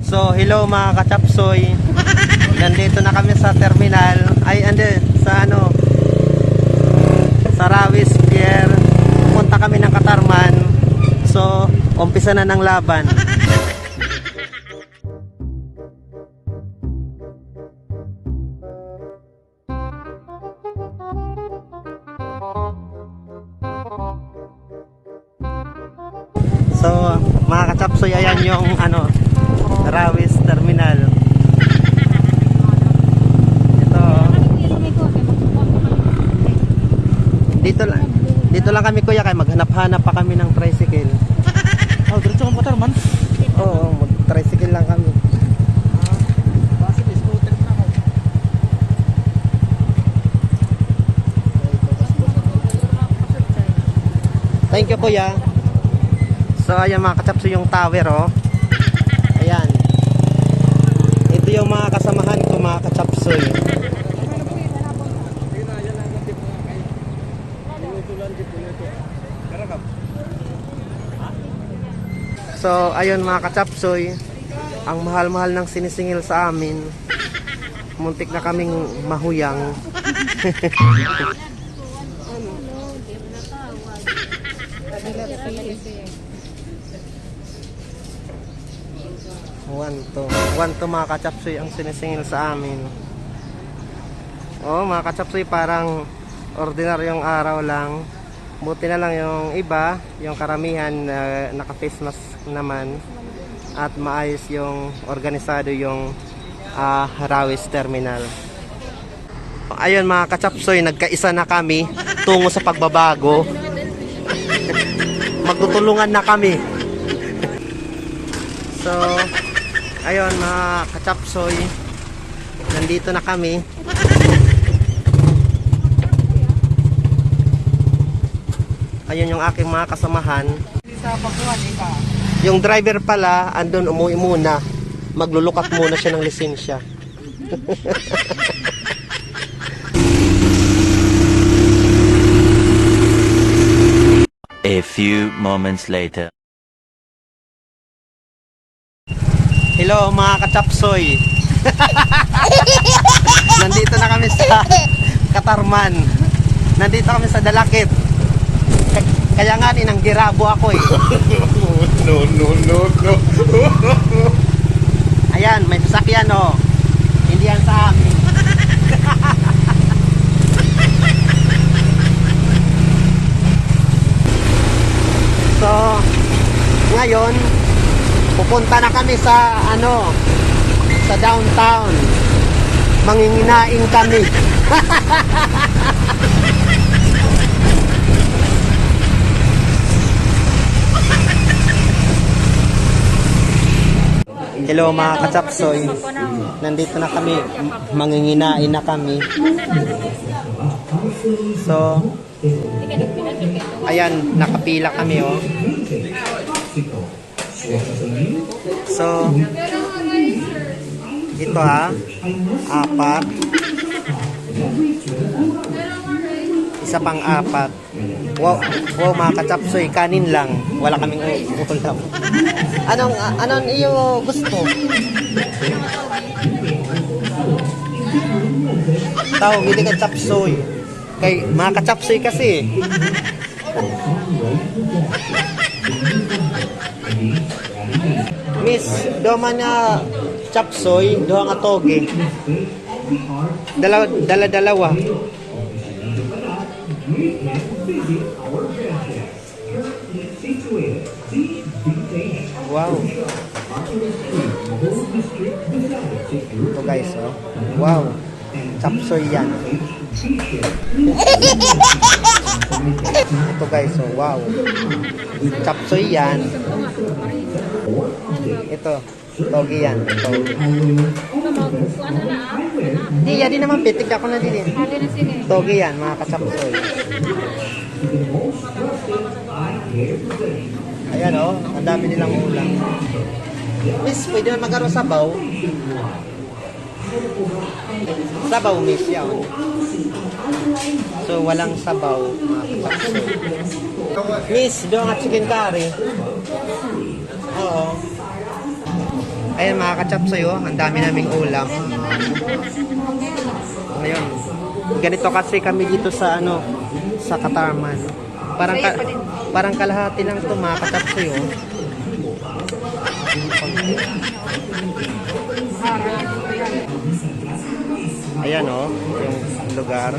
So, hello mga kachapsoy. Nandito na kami sa terminal. Ay, sa sa Rawis Pier. Pupunta kami ng Katarman. So, umpisa na ng laban. So, mga kachapsoy, ayan yung Rawis Terminal. Ito. Dito lang kami kuya, kaya maghanap-hanap pa kami ng tricycle. Oh, diretso kang Katarman? Oo, mag-tricycle lang kami. Base scooter na ako. Thank you kuya. So ayan mga kachapsoy yung tower oh. Ayan. Ito yung mga kasamahan ko mga kachapsoy. So ayun mga kachapsoy, ang mahal-mahal ng sinisingil sa amin. Muntik na kaming mahuyang. One to mga kachapsoy ang sinisingil sa amin. Oh mga kachapsoy, parang ordinaryong araw lang. Buti na lang yung iba, yung karamihan naka-face mask naman. At maayos yung organisado yung Rawis Terminal. Ayun mga kachapsoy, nagkaisa na kami tungo sa pagbabago. Magtutulungan na kami. So ayun mga kachapsoy, nandito na kami. Ayun yung aking mga kasamahan. Yung driver pala andun, umuwi muna. Maglulukat muna siya ng lisensya. A few moments later. Hello mga kachapsoy. Nandito na kami sa Katarman. Nandito kami sa Dalakit. Kaya nga ninanggirabo ako eh. No. Ayan, may sasakyan oh. Hindi yan sa akin. So, ngayon pupunta na kami sa sa downtown. Manginginain kami. Hello mga kachapsoy. Nandito na kami, manginginain na kami. So, ayan, nakapila kami oh. So, ito apat. Isa pang apat. Wow mga kachapsoy, kanin lang. Wala kaming ulam. Anong iyo gusto? Tao, hindi ka chapsoy. Kay mga kachapsoy kasi. Miss, doma na chapsoy, doha nga toge. Dalawa. Wow. Ito guys, oh. Wow. Chapsoy yan. Ito guys, oh. Wow. Chapsoy yan. Ito. Togi yan. Ito. Di naman pitik ako na din. Togi yan, mga kachapsoy. Ayan oh, ang dami nilang ulam. Miss, pwede na mag-aro sabaw. Sabaw miss yan. So walang sabaw, mga katapsoy. Miss, doon nga chicken curry. Oo. Ayan mga katapsoy, oh, ang dami naming ulam. Ngayon, ganito kasi kami dito sa ano, sa Katarman. Parang kalahati lang ito mga katapsoy, oh. Ayan, oh, yung lugar.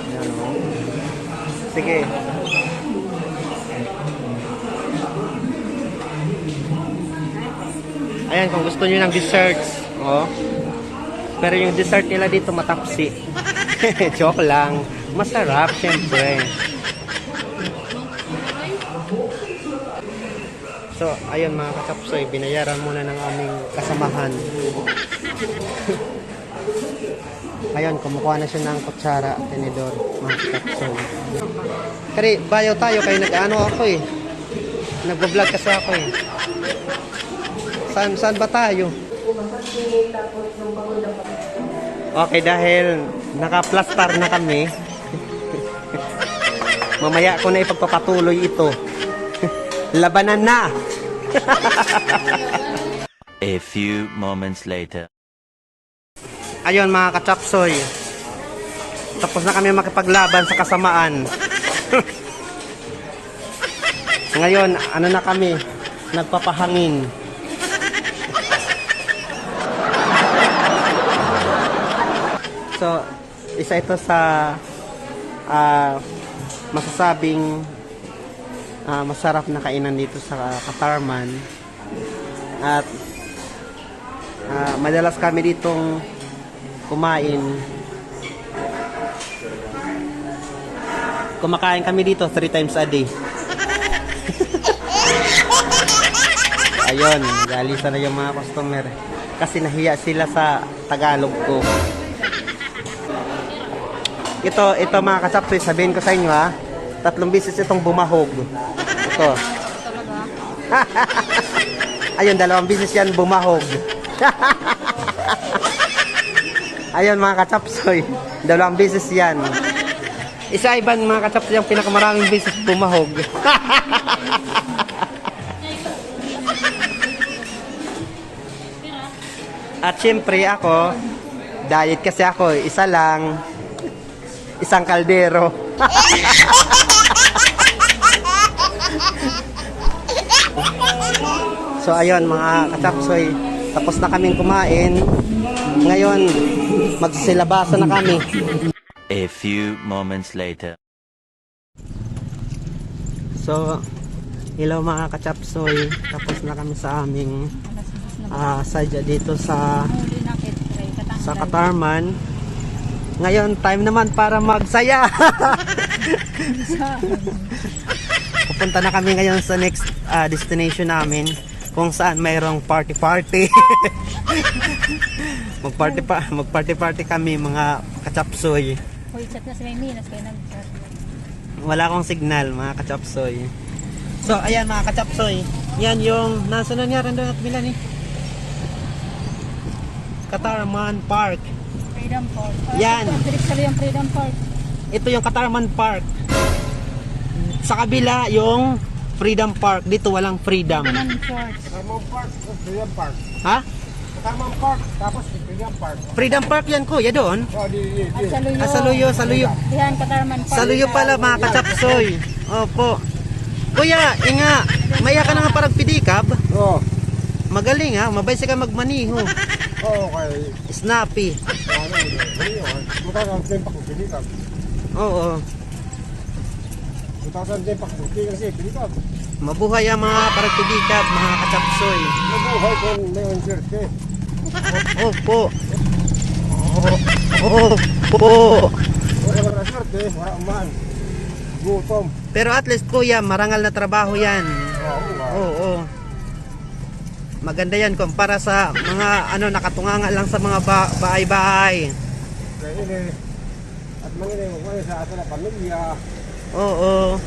Ayan, oh. Sige. Ayan, kung gusto niyo ng desserts, oh. Pero yung dessert nila dito matapsi. Joke lang. Masarap, syempre. So, ayun mga katapsoy, binayaran muna ng aming kasamahan. Ngayon, kumukuha na siya ng kutsara, tenedor, mga katapsoy. Kaya bayaw tayo, kaya nag-ano ako eh. Nag-vlog kasi ako eh. Saan ba tayo? Okay, dahil naka-plastar na kami, mamaya ko na ipagpapatuloy ito. Labanan na! A few moments later. Ayun mga kachapsoy, tapos na kami makipaglaban sa kasamaan. Ngayon, ano na kami, nagpapahangin. So, isa ito sa masasabing masarap na kainan dito sa Katarman. At madalas kami ditong kumain. Kumakain kami dito 3 times a day. Ayun, galisa na yung mga customer. Kasi nahiya sila sa Tagalog ko. Ito mga kasapsoy, sabihin ko sa inyo ha. 3 beses itong bumahog. Ito. Ayun, 2 beses yan bumahog. Ayun mga kachapsoy, 2 beses yan. Isa iban mga kachapsoy yung pinakamaraming beses bumahog. At syempre ako, diet kasi ako, isa lang, isang kaldero. So ayun mga kachapsoy, tapos na kaming kumain. Ngayon, magsisilabasa na kami. A few moments later. So, hello mga kachapsoy, tapos na kami sa aming sadya dito sa Katarman. Ngayon, time naman para magsaya. Pupunta na kami ngayon sa next destination namin, kung saan mayroong party. Mag-party kami mga kachapsoy. Hoy, chat na si Mimi, nas kayo nag-chat. Wala akong signal mga kachapsoy. So, ayan mga kachapsoy. Yan yung nasa na niya rin doon at Milan eh. Katarman Park. Freedom Park. Yan. Direct sa yung Freedom Park. Ito yung Katarman Park. Sa kabila yung Freedom Park. Dito walang freedom. Freedom Park. Tarmang Park, Freedom Park. Ha? Tarmang Park, tapos Freedom Park. Freedom Park yan kuya doon. Oh, di. At Saluyo. Saluyo. Dihan Katarman Park. Saluyo pala mga kachapsoy. Opo. Kuya, inga. Maya ka na nga parang pidikab. Oh, Magaling ha. Mabay ka magmaniho. okay. Snappy. Ano yun? Mutasan din pa kung pinikap. Oo. Mutasan din pa kung pinikap. Mabuhay ang mga parang pidikab, mga kachapsoy. Nabuhay kung may unserte. Opo. Opo. Wala na swerte, wala man. Gutom. Pero at least kuya, marangal na trabaho yan. Oo. Maganda yan kumpara sa mga nakatunganga lang sa mga bahay-bahay. Kaya ini, at mga ini, sa atin na pamilya. Oo.